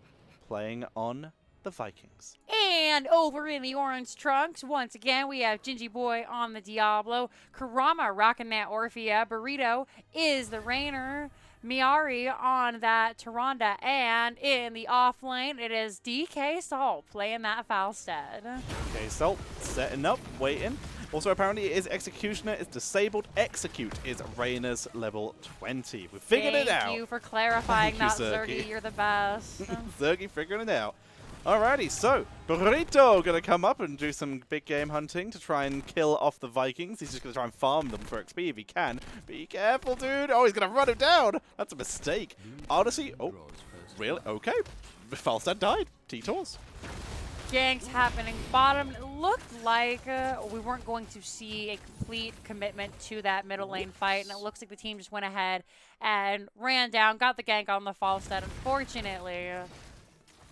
playing on the Vikings. And over in the orange trunks, once again, we have Gingy Boy on the Diablo, Kurama rocking that Orphea, Burrito is the Raynor, Miari on that Tyrande, and in the off lane, it is DK Salt playing that Falstad. DK Salt setting up, waiting. Also, apparently, it is Executioner. It's disabled. Execute is Raynor's level 20. We figured it out. Thank you for clarifying that, Zergy. You're the best. Zergy figuring it out. Alrighty, so Burrito gonna come up and do some big game hunting to try and kill off the Vikings. He's just gonna try and farm them for XP if he can. Be careful, dude. Oh, he's gonna run him down. That's a mistake. Odyssey. Oh, really? Okay. Falstad died. T-Tors. Ganks happening bottom. It looked like we weren't going to see a complete commitment to that middle lane fight, and it looks like the team just went ahead and ran down, got the gank on the Falstad. Unfortunately,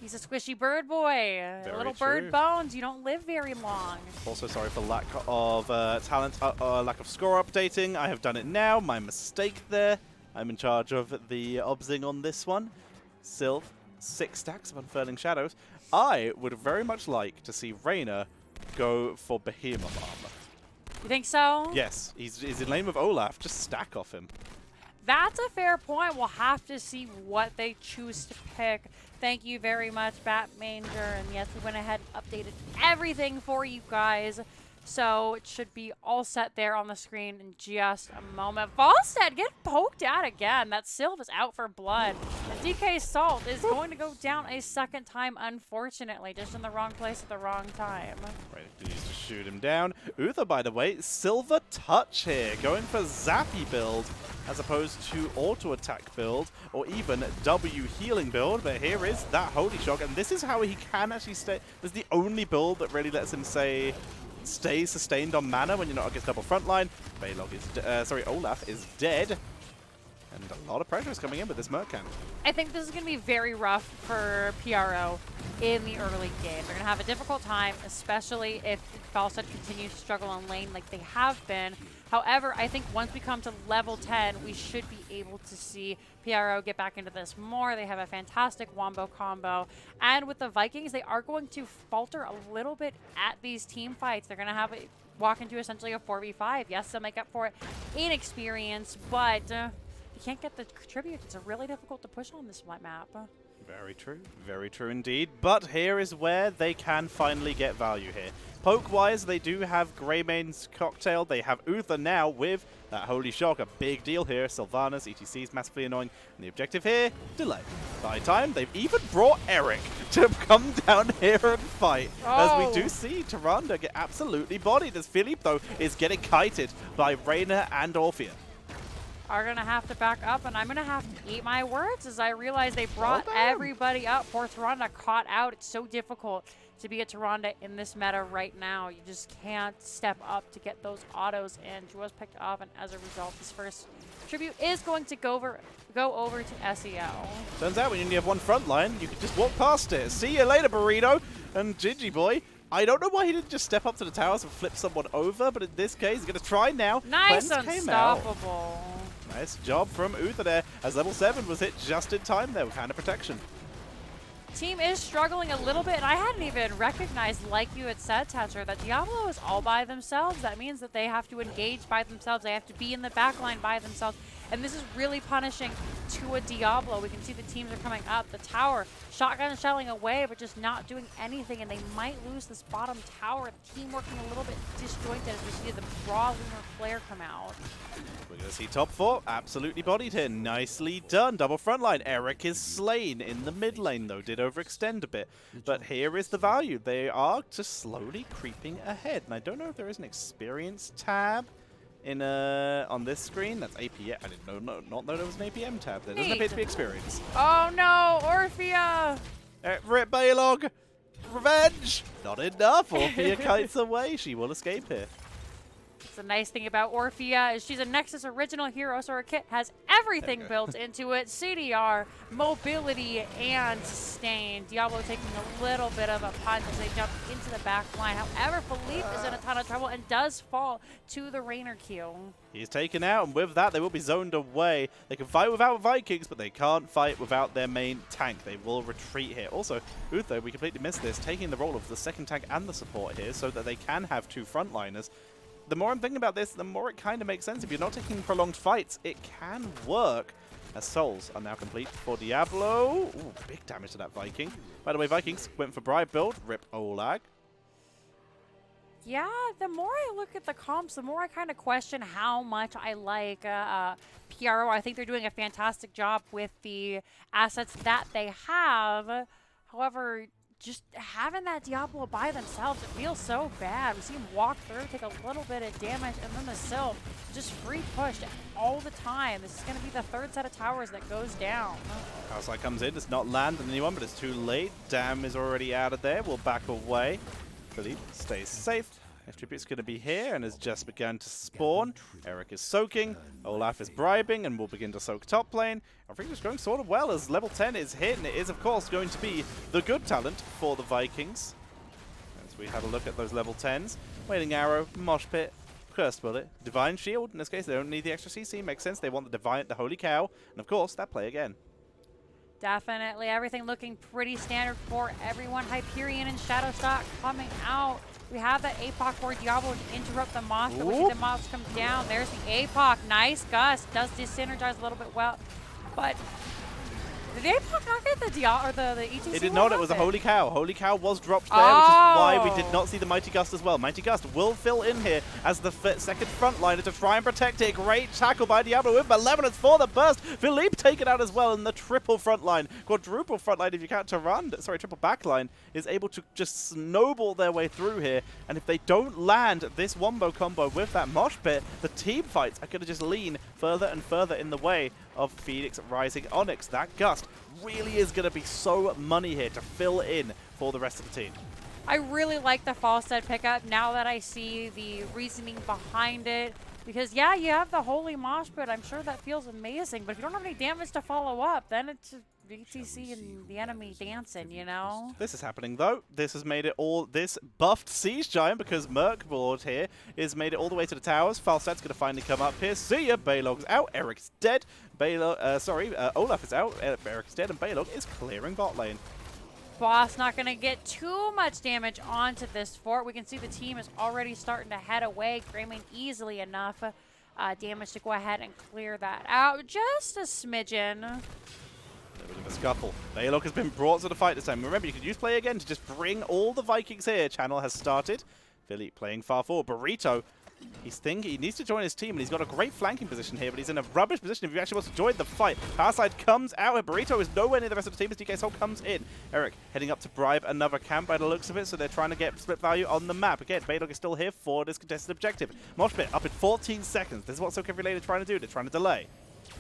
he's a squishy bird boy. Little bird bones. You don't live very long. Also sorry for lack of talent, lack of score updating. I have done it now. My mistake there. I'm in charge of the obsing on this one. Sylv, 6 stacks of Unfurling Shadows. I would very much like to see Reyna go for Behemoth armor. You think so? Yes. He's in lane with Olaf. Just stack off him. That's a fair point. We'll have to see what they choose to pick. Thank you very much, Batmanger. And yes, we went ahead and updated everything for you guys. So it should be all set there on the screen in just a moment. Falstad getting poked at again. That Sylv is out for blood. And DK Salt is going to go down a second time, unfortunately. Just in the wrong place at the wrong time. Right, needs to shoot him down. Uther, by the way, Silver Touch here. Going for Zappy build as opposed to auto attack build or even W healing build. But here is that Holy Shock. And this is how he can actually stay. This is the only build that really lets him stay sustained on mana when you're not against double frontline. Baylog is, Olaf is dead. And a lot of pressure is coming in with this Merc camp. I think this is going to be very rough for PRO in the early game. They're going to have a difficult time, especially if Falstad continues to struggle on lane like they have been. However, I think once we come to level 10, we should be able to see PRO get back into this more. They have a fantastic wombo combo. And with the Vikings, they are going to falter a little bit at these team fights. They're going to have a walk into essentially a 4v5. Yes, they'll make up for it in experience, but you can't get the tribute. It's really difficult to push on this map. Very true indeed. But here is where they can finally get value here. Poke-wise, they do have Greymane's Cocktail. They have Uther now with that Holy Shock. A big deal here. Sylvanas, ETC is massively annoying. And the objective here, delay. By time, they've even brought Eric to come down here and fight. As we do see Tyrande get absolutely bodied, as Philippe, though, is getting kited by Reyna and Orphea. Are going to have to back up, and I'm going to have to eat my words as I realize they brought everybody up. Poor Tyrande caught out. It's so difficult to be a Tyrande in this meta right now. You just can't step up to get those autos in. She was picked off, and as a result, this first tribute is going to go over to SEL. Turns out when you only have one front line, you can just walk past it. See you later, Burrito and Gingy Boy. I don't know why he didn't just step up to the towers and flip someone over, but in this case, he's going to try now. Nice, unstoppable. Nice job from Uther there, as level 7 was hit just in time there with Hand of Protection. Team is struggling a little bit, and I hadn't even recognized, like you had said, Thatcher, that Diablo is all by themselves. That means that they have to engage by themselves. They have to be in the backline by themselves. And this is really punishing to a Diablo. We can see the teams are coming up. The tower, shotgun shelling away, but just not doing anything, and they might lose this bottom tower. The team working a little bit disjointed as we see the raw lunar flare come out. We're going to see top 4 absolutely bodied here. Nicely done. Double front line. Eric is slain in the mid lane, though. Did overextend a bit. But here is the value. They are just slowly creeping ahead. And I don't know if there is an experience tab in on this screen. That's APM. I didn't not know there was an APM tab. There doesn't appear to be experience. Oh no, Orphea! Rip Baylog! Revenge! Not enough. Orphea kites away. She will escape here. The nice thing about Orphea is she's a Nexus original hero, so her kit has everything built into it. CDR, mobility, and sustain. Diablo taking a little bit of a punch as they jump into the back line. However, Philippe is in a ton of trouble and does fall to the Rainer Q. He's taken out, and with that, they will be zoned away. They can fight without Vikings, but they can't fight without their main tank. They will retreat here. Also, Uther, we completely missed this, taking the role of the second tank and the support here so that they can have 2 frontliners. The more I'm thinking about this, the more it kind of makes sense. If you're not taking prolonged fights, it can work. As souls are now complete for Diablo. Ooh, big damage to that Viking. By the way, Vikings went for Bribe build. Rip Olag. Yeah, the more I look at the comps, the more I kind of question how much I like PRO. I think they're doing a fantastic job with the assets that they have. However, just having that Diablo by themselves, it feels so bad. We see him walk through, take a little bit of damage, and then the Sylph just free pushed all the time. This is going to be the third set of towers that goes down. Powerslide comes in, it's not landing anyone, but it's too late. Dam is already out of there, we'll back away. Philippe stays safe. Next tribute's going to be here and has just begun to spawn. Eric is soaking, Olaf is bribing, and we'll begin to soak top lane. Everything is going sort of well as level 10 is hit, and it is of course going to be the good talent for the Vikings. As we have a look at those level 10s. Wailing Arrow, Mosh Pit, Cursed Bullet, Divine Shield. In this case they don't need the extra CC, makes sense. They want the Holy Cow, and of course that play again. Definitely, everything looking pretty standard for everyone. Hyperion and Shadowstock coming out. We have that APOC for Diablo to interrupt the Mosh, but we see the Mosh come down. There's the APOC. Nice gust. Does disenergize a little bit well. But did APOC not get the Diablo or the ETC? It did not. It was a Holy Cow. Holy Cow was dropped there, which is why we did not see the Mighty Gust as well. Mighty Gust will fill in here as the second frontliner to try and protect it. Great tackle by Diablo with Malevolence for the burst. Philippe taken out as well in the triple frontline. Quadruple frontline if you count Tyrande. Sorry, triple backline is able to just snowball their way through here. And if they don't land this wombo combo with that Mosh Pit, the team fights are going to just lean further and further in the way of Phoenix Rising Onyx. That Gust really is going to be so money here to fill in for the rest of the team. I really like the Falstead pickup now that I see the reasoning behind it. Because, yeah, you have the Holy Mosh Pit. I'm sure that feels amazing. But if you don't have any damage to follow up, then it's BTC and the enemy dancing, you know? This is happening, though. This has made it all... This buffed Siege Giant, because Merc board here, is made it all the way to the towers. Falstad's going to finally come up here. See ya! Baylog's out. Eric's dead. Olaf is out. Eric's dead, and Baylog is clearing bot lane. Boss not going to get too much damage onto this fort. We can see the team is already starting to head away. Greymane easily enough damage to go ahead and clear that out. Just a smidgen. A bit of a scuffle. Baylog has been brought to the fight this time. Remember, you could use play again to just bring all the Vikings here. Channel has started. Philippe playing far forward. Burrito, he needs to join his team, and he's got a great flanking position here, but he's in a rubbish position if he actually wants to join the fight. Powerside comes out, and Burrito is nowhere near the rest of the team as DK Soul comes in. Eric heading up to bribe another camp by the looks of it, so they're trying to get split value on the map. Again, Baylog is still here for this contested objective. Mosh Pit up in 14 seconds. This is what sOaK LaNe are trying to do. They're trying to delay.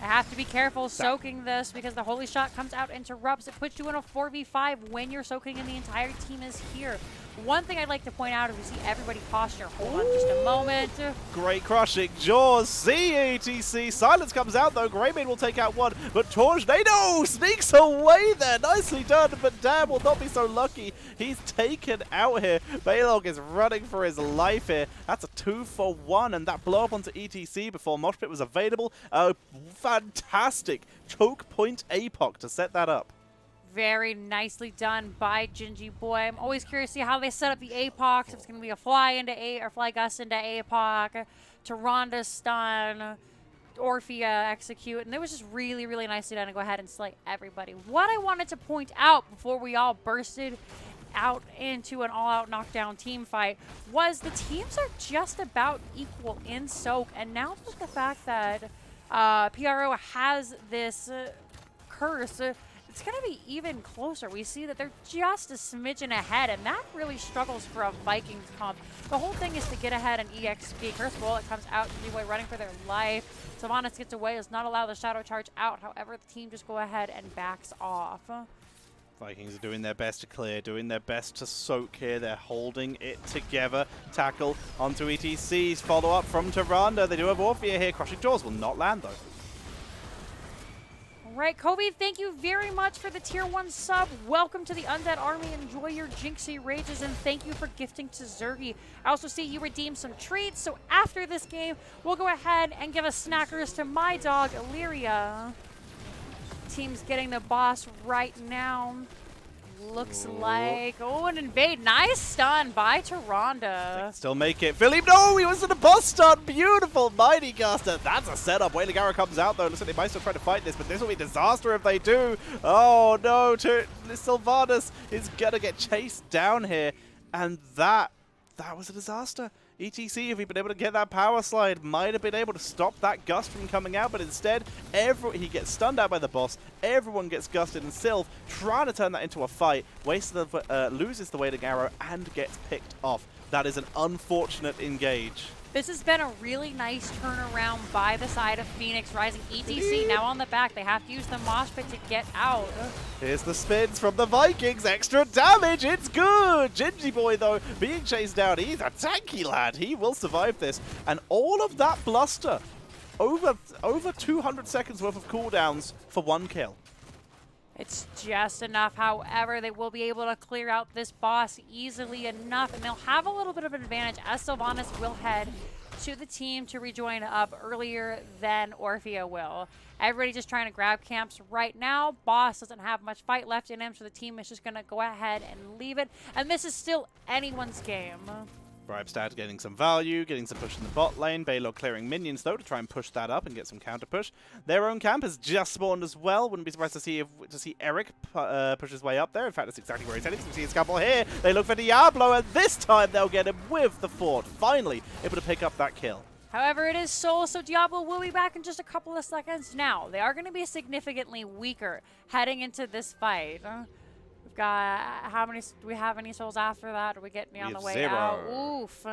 I have to be careful soaking this because the Holy Shot comes out, interrupts. It puts you in a 4v5 when you're soaking and the entire team is here. One thing I'd like to point out is we see everybody posture. Hold on just a moment. Great crushing. Jaws, CATC. Silence comes out though. Greymane will take out one, but Tornado sneaks away there. Nicely done, but Dam will not be so lucky. He's taken out here. Baylog is running for his life here. That's a 2-for-1, and that blow up onto ETC before Mosh Pit was available. A fantastic choke point APOC to set that up. Very nicely done by Gingy Boy. I'm always curious to see how they set up the APOC. If it's going to be a fly gust into APOC, Tyrande stun, Orphea execute, and it was just really, really nicely done to go ahead and slay everybody. What I wanted to point out before we all bursted out into an all-out knockdown team fight was the teams are just about equal in sOaK, and now with the fact that PRO has this curse, it's going to be even closer. We see that they're just a smidgen ahead, and that really struggles for a Vikings comp. The whole thing is to get ahead and EXP. Curse Bullet comes out, G-Boy running for their life. Sylvanas gets away, does not allow the Shadow Charge out. However, the team just go ahead and backs off. Vikings are doing their best to clear, doing their best to soak here. They're holding it together. Tackle onto ETCs. Follow up from Tyrande. They do have Orphea here. Crushing Jaws will not land though. Right, Kobe, thank you very much for the tier 1 sub. Welcome to the Undead Army. Enjoy your Jinxie Rages, and thank you for gifting to Zergy. I also see you redeemed some treats, so after this game, we'll go ahead and give a snackers to my dog, Illyria. Team's getting the boss right now. Looks like, an invade. Nice stun by Tyrande. Still make it. Philippe, no, he was in a boss stun. Beautiful, Mighty Guster. That's a setup. Wailing Arrow comes out though. Looks like they might still try to fight this, but this will be disaster if they do. Oh no, Sylvanas is gonna get chased down here, and that that was a disaster. ETC, if he'd been able to get that power slide, might have been able to stop that gust from coming out, but instead, he gets stunned out by the boss, everyone gets gusted, and Sylv, trying to turn that into a fight, loses the waiting arrow, and gets picked off. That is an unfortunate engage. This has been a really nice turnaround by the side of Phoenix Rising. ETC now on the back. They have to use the mosh pit to get out. Here's the spins from the Vikings. Extra damage. It's good. Gingy Boy, though, being chased down. He's a tanky lad. He will survive this. And all of that bluster. Over 200 seconds worth of cooldowns for 1 kill. It's just enough. However, they will be able to clear out this boss easily enough, and they'll have a little bit of an advantage as Sylvanas will head to the team to rejoin up earlier than Orphea will. Everybody just trying to grab camps right now. Boss doesn't have much fight left in him, so the team is just going to go ahead and leave it. And this is still anyone's game. Bribestad getting some value, getting some push in the bot lane. Baylor clearing minions, though, to try and push that up and get some counter push. Their own camp has just spawned as well. Wouldn't be surprised to see Eric push his way up there. In fact, that's exactly where he's heading. So we see his couple here. They look for Diablo, and this time they'll get him with the fort. Finally able to pick up that kill. However, it is Soul, so Diablo will be back in just a couple of seconds. Now, they are going to be significantly weaker heading into this fight. We've got, how many, do we have any souls after that? Are we getting on the way 0. out? Oof.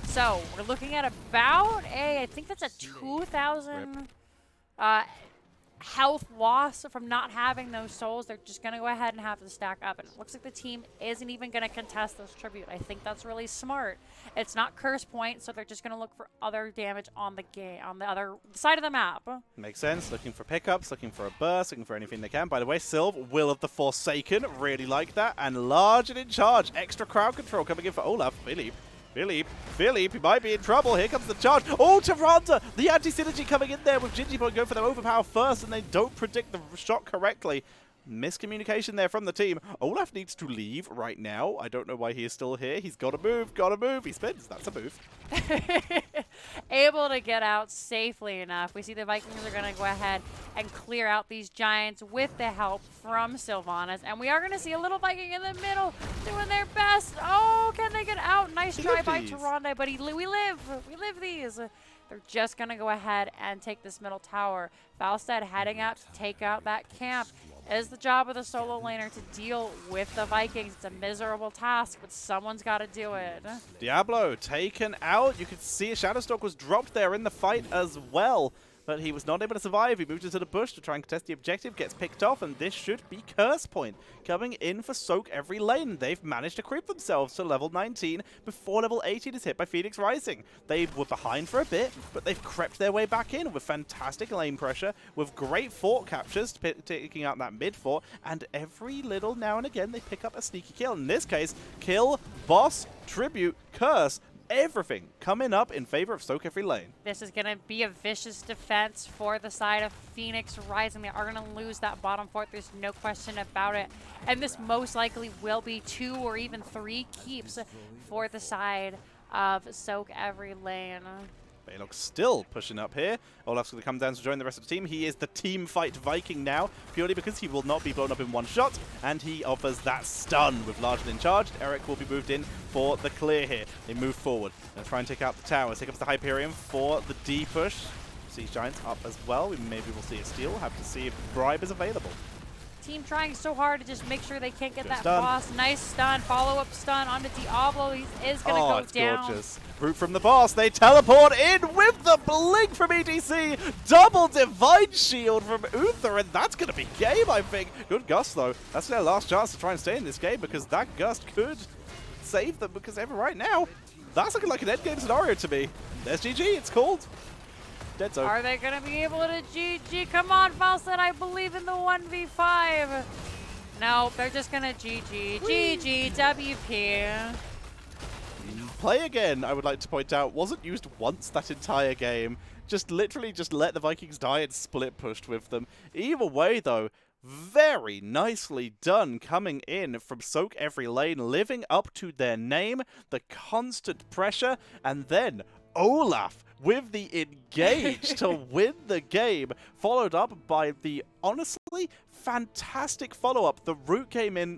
So, we're looking at about I think that's a 2,000 health loss from not having those souls. They're just going to go ahead and have to stack up. And it looks like the team isn't even going to contest this tribute. I think that's really smart. It's not curse point, so they're just going to look for other damage on the game, on the other side of the map. Makes sense. Looking for pickups, looking for a burst, looking for anything they can. By the way, Sylv, Will of the Forsaken, really like that. And large and in charge. Extra crowd control coming in for Olaf. Philippe, he might be in trouble. Here comes the charge. Oh, Tyrande! The anti-synergy coming in there with Gingy Boy going for their overpower first, and they don't predict the shot correctly. Miscommunication there from the team. Olaf needs to leave right now. I don't know why he is still here. He's got to move. He spins. That's a move. Able to get out safely enough. We see the Vikings are going to go ahead and clear out these Giants with the help from Sylvanas. And we are going to see a little Viking in the middle doing their best. Oh, can they get out? Nice try by Tyrande, but we live these. They're just going to go ahead and take this middle tower. Falstad heading out to take out that camp. It is the job of the solo laner to deal with the Vikings. It's a miserable task, but someone's got to do it. Diablo taken out. You could see a Shadowstalk was dropped there in the fight as well, but he was not able to survive. He moved into the bush to try and contest the objective, gets picked off, and this should be Curse Point coming in for sOaK every lane. They've managed to creep themselves to level 19 before level 18 is hit by Phoenix Rising. They were behind for a bit, but they've crept their way back in with fantastic lane pressure, with great fort captures, taking out that mid fort, and every little now and again they pick up a sneaky kill. In this case, kill, boss, tribute, curse, everything coming up in favor of sOaK every lane. This is going to be a vicious defense for the side of Phoenix Rising. They are going to lose that bottom fort. There's no question about it. And this most likely will be 2 or even 3 keeps for the side of sOaK every lane. Baylor still pushing up here. Olaf's going to come down to join the rest of the team. He is the team fight Viking now, purely because he will not be blown up in one shot, and he offers that stun with Largen in charge. Eric will be moved in for the clear here. They move forward. They'll try and take out the towers. Here comes the Hyperion for the D push. Siege Giants up as well. Maybe we'll see a steal. We'll have to see if Bribe is available. Team trying so hard to just make sure they can't get that stun. boss. Nice stun, follow-up stun onto Diablo. He is going to go it's down. Gorgeous. Root from the boss. They teleport in with the blink from EDC. Double divine shield from Uther, and that's going to be game, I think. Good Gust, though. That's their last chance to try and stay in this game, because that Gust could save them, because right now, that's looking like an endgame scenario to me. There's GG. It's called. Dead zone. Are they going to be able to GG? Come on, Falstad, I believe in the 1v5. No, they're just going to GG. GG, WP. Play again, I would like to point out, wasn't used once that entire game. Literally just let the Vikings die and split pushed with them. Either way, though, very nicely done coming in from sOaK every lane, living up to their name, the constant pressure, and then Olaf with the engage to win the game, followed up by the honestly fantastic follow-up. The root came in